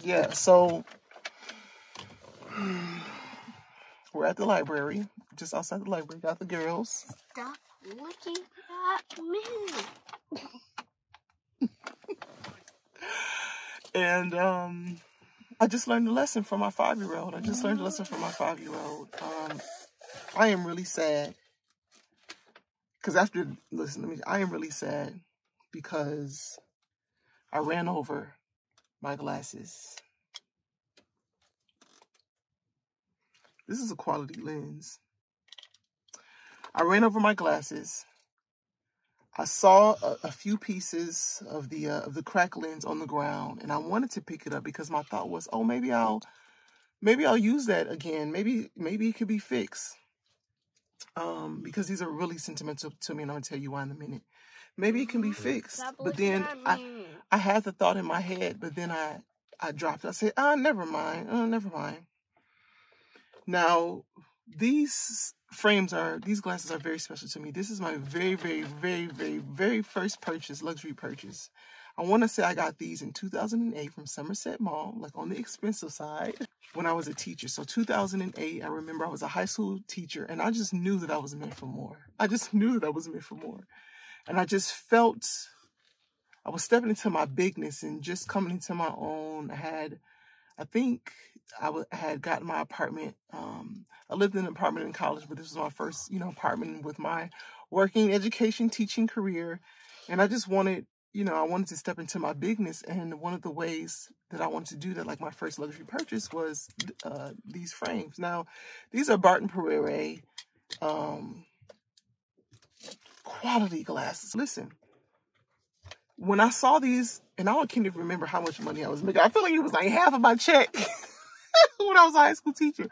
Yeah, so we're at the library, just outside the library. Got the girls. Stop looking at me. And I just learned a lesson from my 5-year-old. I am really sad. Because I am really sad because I ran over my glasses. This is a quality lens. I ran over my glasses. I saw a few pieces of the cracked lens on the ground, and I wanted to pick it up because my thought was, oh, maybe I'll use that again. Maybe it could be fixed. Because these are really sentimental to me, and I'm gonna tell you why in a minute. Maybe it can be fixed. But then I had the thought in my head, but then I dropped it. I said, never mind. Never mind. Now, these glasses are very special to me. This is my very, very, very, very, very first luxury purchase. I want to say I got these in 2008 from Somerset Mall, like on the expensive side, when I was a teacher. So 2008, I remember I was a high school teacher, and I just knew that I was meant for more. And I just felt I was stepping into my bigness and just coming into my own. I had gotten my apartment. I lived in an apartment in college, but this was my first, apartment with my working education teaching career. And I just wanted, I wanted to step into my bigness. And one of the ways that I wanted to do that, like my first luxury purchase, was these frames. Now, these are Barton Perere quality glasses. Listen, when I saw these, and I can't even remember how much money I was making. I feel like it was like half of my check when I was a high school teacher.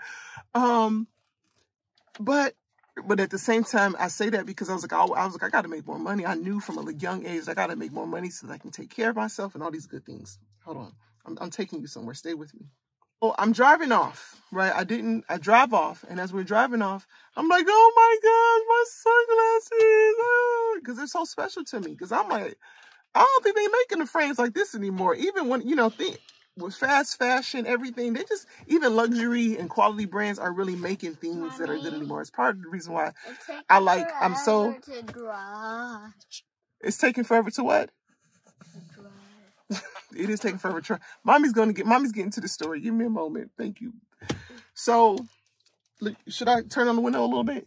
But at the same time, I say that because I was like, I got to make more money. I knew from a young age, I got to make more money so that I can take care of myself and all these good things. Hold on. I'm taking you somewhere. Stay with me. Oh, I'm driving off, right? I drive off. And as we're driving off, I'm like, oh my gosh, my sunglasses. Because they're so special to me. Because I'm like, I don't think they're making the frames like this anymore. Even when, with fast fashion, everything, they just, even luxury and quality brands are really making things that are good anymore. It's part of the reason why It's taking forever to what? It is taking forever to try. Mommy's getting to the story. Give me a moment. Thank you. So, should I turn on the window a little bit?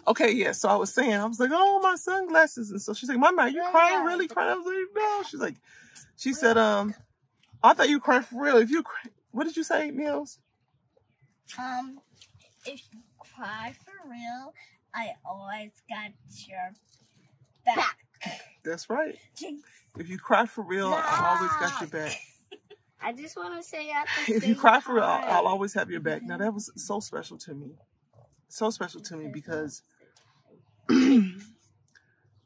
Okay, yeah, so I was like, oh, my sunglasses. And so she's like, Mama, are you crying? Really crying? I was like, no. She said, I thought you were crying for real. What did you say, Mills? If you cry for real, I always got your back. That's right. If you cry for real, I always got your back. I just want to say at the If you cry for real, I'll always have your back. Now, that was so special to me. So special to me because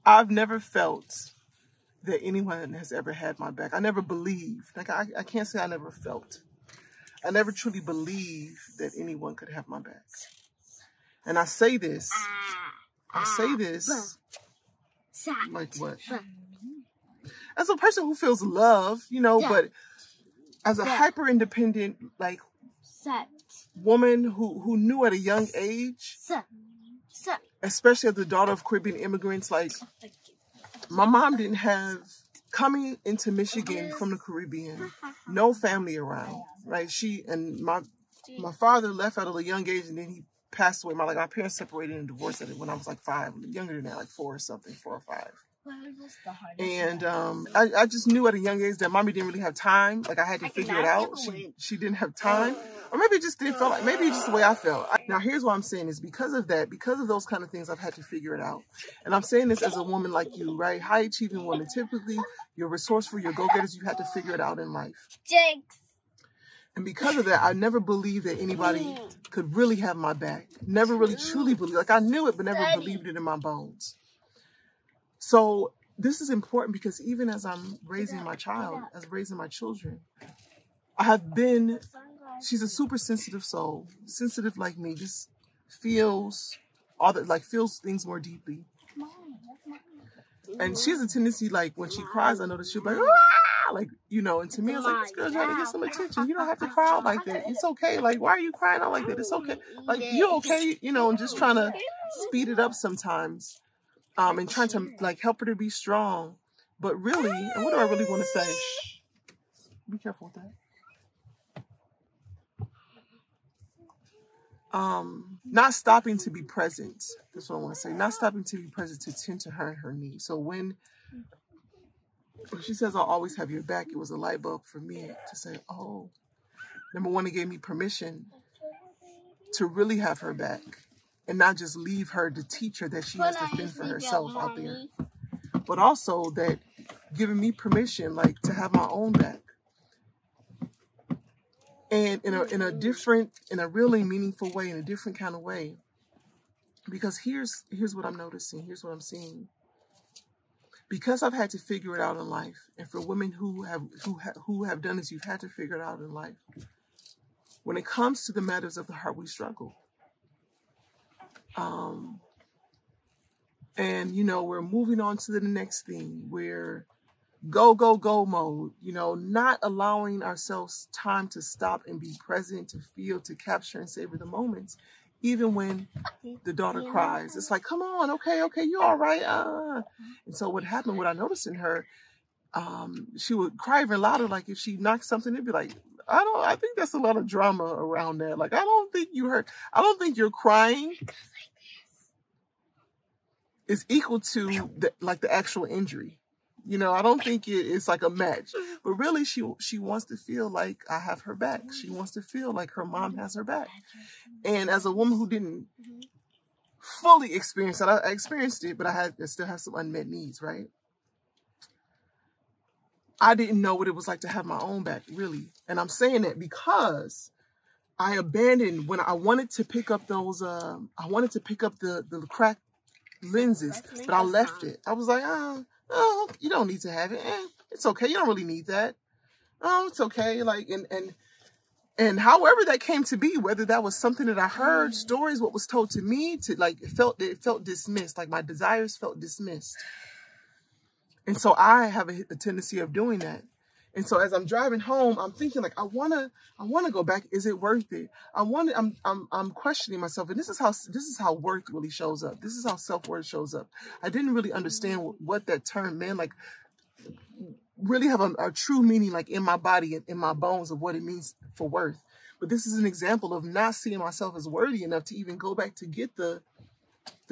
I've never felt that anyone has ever had my back. I never believed. Like, I can't say I never felt. I never truly believed that anyone could have my back. And I say this like what? As a person who feels love, but as a hyper independent, like, woman who knew at a young age, especially as the daughter of Caribbean immigrants, like, my mom didn't have, coming into Michigan from the Caribbean, no family around, right? My father left at a young age, and then he passed away. My parents separated and divorced when I was like 5, younger than that, like 4 or 5. And I just knew at a young age that Mommy didn't really have time. Like, I had to figure it out. She didn't have time. Or maybe it just didn't feel like, maybe it's just the way I felt. Now, here's what I'm saying is because of those kind of things, I've had to figure it out. And I'm saying this as a woman like you, right? High achieving woman. Typically, you're resourceful, you're go-getters, you had to figure it out in life. Jinx. And because of that, I never believed that anybody could really have my back. Never really truly believed. Like, I knew it, but never believed it in my bones. So this is important because even as I'm raising my child, as raising my children, she's a super sensitive soul, sensitive like me, just feels things more deeply. And she has a tendency, like, when she cries, I know that she'll be like, ah! Like, you know, and to me, I was like, this girl's trying to get some attention. You don't have to cry out like that. It's okay. Like, why are you crying out like that? It's okay. Like, you okay? You know, and just trying to speed it up sometimes. And trying to, like, help her to be strong. But really, and what do I really want to say? Shh. Be careful with that. Not stopping to be present. That's what I want to say. Not stopping to be present to tend to her and her needs. So when she says, I'll always have your back, it was a light bulb for me to say, oh, number one, it gave me permission to really have her back and not just leave her to teach her that she has to fend for herself out there. But also that giving me permission, like, to have my own back. And in a really meaningful way, in a different kind of way. Because here's what I'm noticing, here's what I'm seeing. Because I've had to figure it out in life, and for women who have done this, you've had to figure it out in life. When it comes to the matters of the heart, we struggle. And, you know, we're moving on to the next thing. We're go, go, go mode, you know, not allowing ourselves time to stop and be present, to feel, to capture and savor the moments, even when the daughter cries. It's like, come on, okay, you're all right. And so what happened, what I noticed in her, she would cry even louder. Like if she knocked something, it'd be like, I think that's a lot of drama around that. Like, I don't think your crying is equal to the actual injury. You know, I don't think it's like a match, but really she wants to feel like I have her back. She wants to feel like her mom has her back. And as a woman who didn't fully experience that, I experienced it, but I still have some unmet needs, right? I didn't know what it was like to have my own back, really. And I'm saying that because I abandoned when I wanted to pick up those, I wanted to pick up the cracked lenses, but I left it. I was like, oh, you don't need to have it. It's okay. You don't really need that. Oh, it's okay. Like, and however that came to be, whether that was something that I heard, stories, what was told to me, to like, it felt dismissed. Like my desires felt dismissed. And so I have a tendency of doing that. And so as I'm driving home, I'm thinking like, I want to go back. Is it worth it? I'm questioning myself. And this is how worth really shows up. This is how self-worth shows up. I didn't really understand what that term meant. Like really have a true meaning, like in my body and in my bones of what it means for worth. But this is an example of not seeing myself as worthy enough to even go back to get the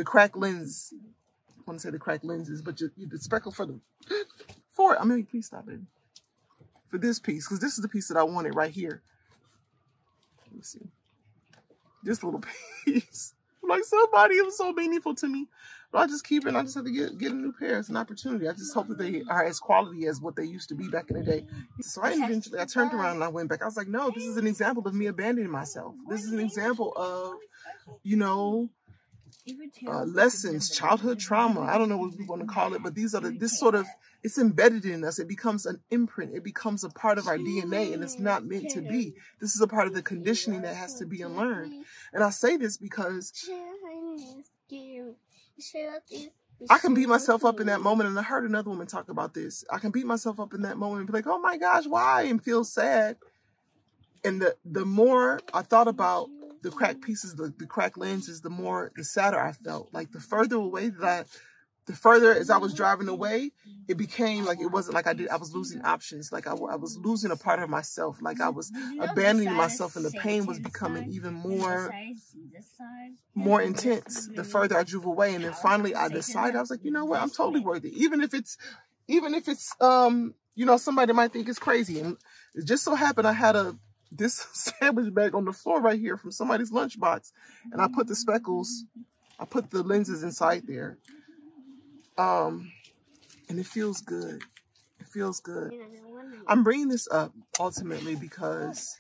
cracked lens. I want to say the cracked lenses, but the speckle please stop it. For this piece, because this is the piece that I wanted right here. Let me see. This little piece. Like somebody, it was so meaningful to me. But I just keep it. I just have to get a new pair. It's an opportunity. I just hope that they are as quality as what they used to be back in the day. So I turned around and I went back. I was like, no, this is an example of me abandoning myself. This is an example of, you know, lessons, childhood trauma. I don't know what we want to call it, but it's embedded in us. It becomes an imprint. It becomes a part of our DNA, and it's not meant to be. This is a part of the conditioning that has to be unlearned. And I say this because I can beat myself up in that moment, and I heard another woman talk about this. I can beat myself up in that moment and be like, oh my gosh, why? And feel sad. And the more I thought about the cracked pieces, the cracked lenses, the sadder I felt. Like the further as I was driving away, it became like, it wasn't like I was losing options. Like I was losing a part of myself. Like I was abandoning myself, and the pain was becoming even more intense the further I drove away. And then finally I decided, I was like, you know what? I'm totally worth it. Even if it's, you know, somebody might think it's crazy. And it just so happened I had this sandwich bag on the floor right here from somebody's lunchbox. And I put the lenses inside there. And it feels good. It feels good. I'm bringing this up ultimately because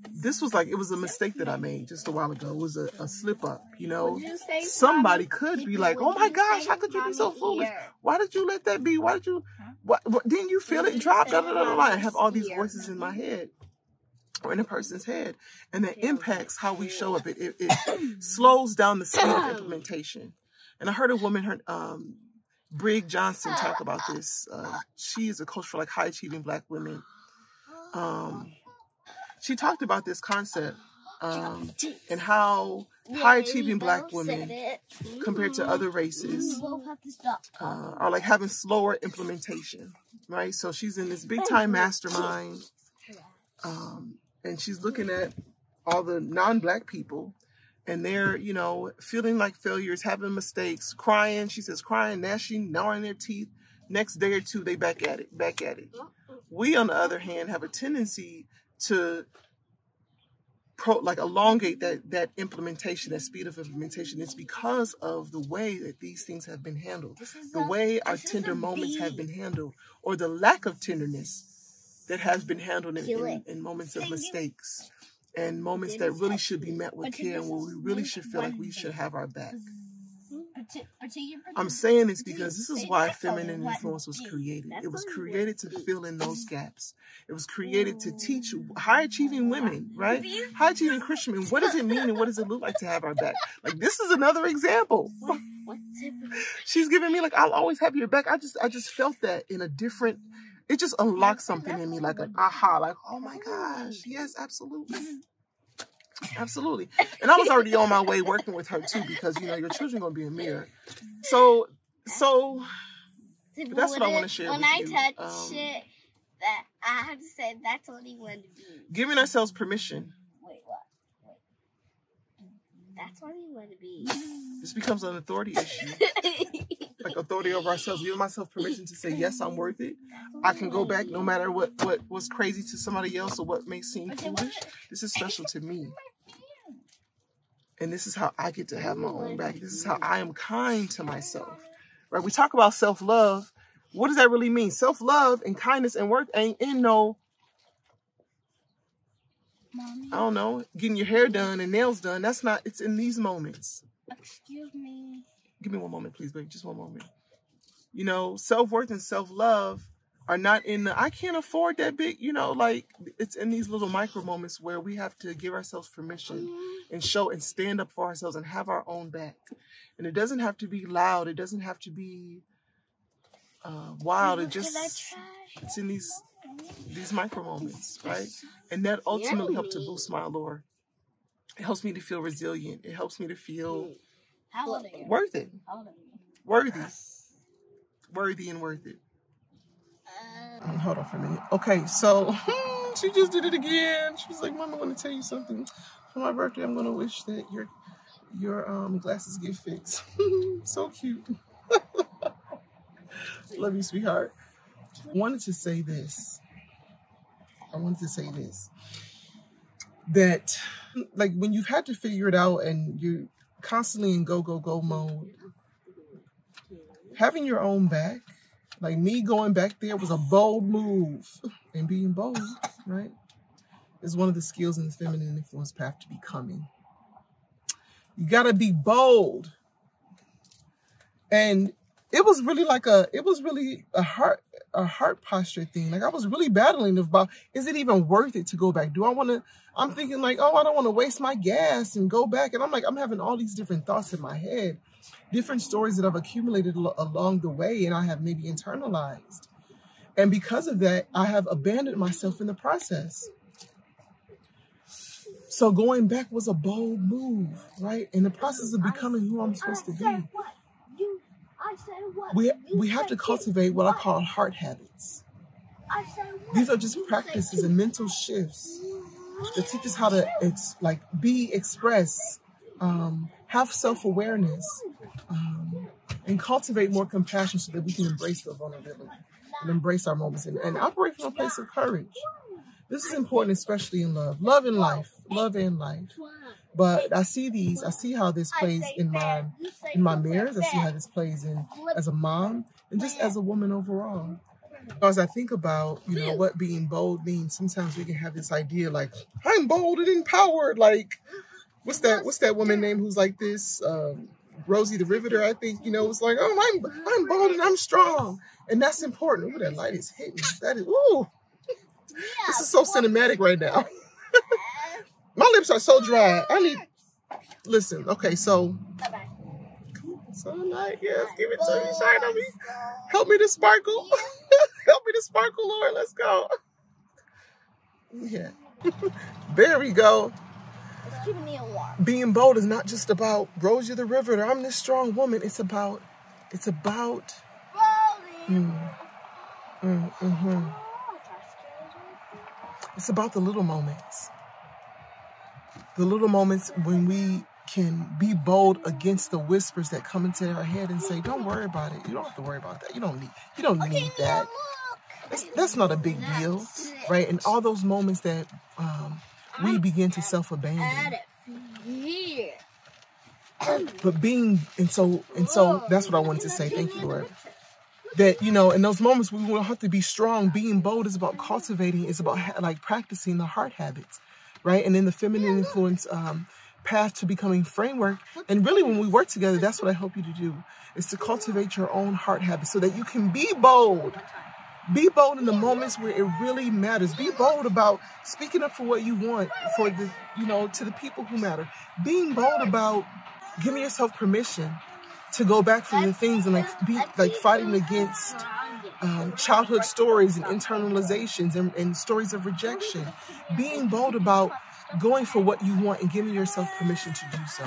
this was it was a mistake that I made just a while ago. It was a slip up, you know. Somebody could be like, oh my gosh, how could you be so foolish? Why did you let that be? Why did you, didn't you feel it drop? I have all these voices in my head, or in a person's head, and that impacts how we show up. It slows down the speed of implementation. And I heard a woman, Brig Johnson talk about this. She is a coach for like high achieving Black women. She talked about this concept and how high achieving Black women compared to other races are like having slower implementation, right? So she's in this big time mastermind, and she's looking at all the non-Black people, and they're, you know, feeling like failures, having mistakes, crying. She says crying, gnashing, gnawing their teeth. Next day or two, they back at it. We, on the other hand, have a tendency to elongate that implementation, that speed of implementation. It's because of the way that these things have been handled, the way our tender moments have been handled, or the lack of tenderness that has been handled in moments of mistakes and moments that really should be met with care, and where we really should feel like we should have our back. I'm saying this because this is why feminine influence was created. It was created to fill in those gaps. It was created to teach high-achieving women, right? High-achieving Christian women. What does it mean and what does it look like to have our back? Like, this is another example. She's giving me, like, I'll always have your back. I just felt that in a different, it just unlocked something in me, like an aha, like, oh my gosh, yes, absolutely. Absolutely. And I was already on my way working with her too, because, you know, your children going to be a mirror. So that's what I want to share with you. When I touch it, that I have to say that's what he wanted to be. Giving ourselves permission. Wait, what? That's what he wanted to be. This becomes an authority issue. Like authority over ourselves. Giving myself permission to say, yes, I'm worth it. I can go back no matter what was crazy to somebody else or what may seem foolish. This is special to me. And this is how I get to have my own back. This is how I am kind to myself. Right? We talk about self-love. What does that really mean? Self-love and kindness and worth ain't in no, I don't know, getting your hair done and nails done. That's not, it's in these moments. Excuse me. Give me one moment, please, baby. Just one moment. You know, self-worth and self-love are not in the, I can't afford that big, you know, like, it's in these little micro moments where we have to give ourselves permission and show and stand up for ourselves and have our own back. And it doesn't have to be loud. It doesn't have to be wild. It's in these micro moments, right? And that ultimately helps to boost my allure. It helps me to feel resilient. It helps me to feel worthy. Worthy and worth it. Hold on for a minute. Okay, so she just did it again. She was like, Mom, I want to tell you something. For my birthday, I'm going to wish that your glasses get fixed. So cute. Love you, sweetheart. I wanted to say this. That, like, when you've had to figure it out and you're constantly in go, go, go mode, having your own back, like me going back there was a bold move. And being bold, right, is one of the skills in the feminine influence path to becoming. You gotta be bold. And it was really a heart posture thing. Like, I was really battling about, is it even worth it to go back? I'm thinking like, oh, I don't want to waste my gas and go back. And I'm having all these different thoughts in my head, different stories that I've accumulated along the way and I have maybe internalized. And because of that, I have abandoned myself in the process. So going back was a bold move, right? In the process of becoming who I'm supposed to be. We have to cultivate what I call heart habits. These are just practices and mental shifts that teach us how to express, have self-awareness, and cultivate more compassion so that we can embrace the vulnerability and embrace our moments and operate from a place of courage. This is important, especially in love and life. But I see how this plays in my mirrors. I see how this plays in as a mom and just as a woman overall. As I think about, you know, what being bold means, sometimes we can have this idea like, I'm bold and empowered. Like, what's that woman name who's like this? Rosie the Riveter, I think, you know, it's like, oh, I'm bold and I'm strong. And that's important. Ooh, that light is hitting. That is, ooh. This is so cinematic right now. My lips are so dry. Listen, okay, so Sunlight, yes, give it to me, shine on me. Help me to sparkle. Help me to sparkle, Lord. Let's go. Yeah. There we go. It's keeping me warm. Being bold is not just about Rosie the River or I'm this strong woman. It's about It's about the little moments. The little moments when we can be bold against the whispers that come into our head and say, don't worry about it. You don't have to worry about that. You don't need that. That's not a big deal, right? And all those moments that we begin to self-abandon. But so that's what I wanted to say. Thank you, Lord. That, you know, in those moments we will have to be strong. Being bold is about cultivating, it's about like practicing the heart habits, right? And in the feminine influence path to becoming framework. And really when we work together, that's what I hope you to do, is to cultivate your own heart habits so that you can be bold. Be bold in the moments where it really matters. Be bold about speaking up for what you want, for the, you know, to the people who matter. Being bold about giving yourself permission to go back for the things and like fighting against childhood stories and internalizations and stories of rejection. Being bold about going for what you want and giving yourself permission to do so.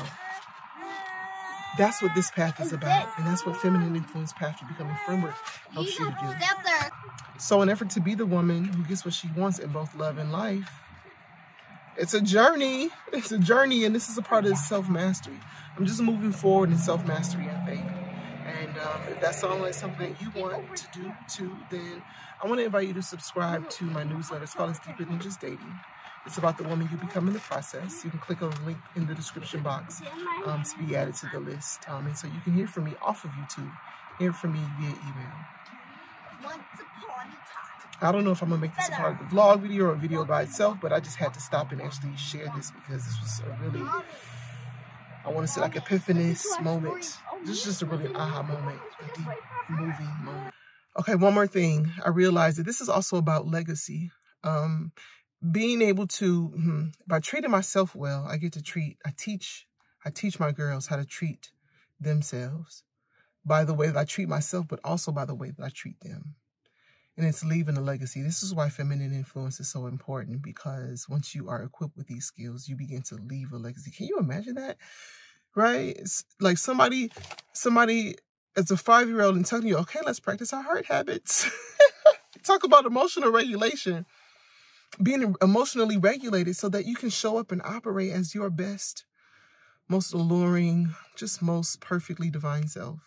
That's what this path is about, and that's what feminine influence path to becoming framework helps you to do. So in an effort to be the woman who gets what she wants in both love and life, it's a journey. It's a journey, and this is a part of self-mastery. I'm just moving forward in self-mastery and faith. And if that sounds like something that you want to do too, then I want to invite you to subscribe to my newsletter. It's called It's Deeper Than Just Dating. It's about the woman you become in the process. You can click on the link in the description box to be added to the list. And so you can hear from me off of YouTube, hear from me via email. Once upon a time. I don't know if I'm going to make this a part of the vlog video or a video by itself, but I just had to stop and actually share this because this was a really, I want to say like epiphanous moment. This is just a really aha moment, a deep moving moment. Okay, one more thing. I realized that this is also about legacy. Being able to, by treating myself well, I teach my girls how to treat themselves by the way that I treat myself, but also by the way that I treat them. And it's leaving a legacy. This is why feminine influence is so important, because once you are equipped with these skills, you begin to leave a legacy. Can you imagine that? Right? It's like somebody as a 5-year-old and telling you, okay, let's practice our heart habits. Talk about emotional regulation. Being emotionally regulated so that you can show up and operate as your best, most alluring, just most perfectly divine self.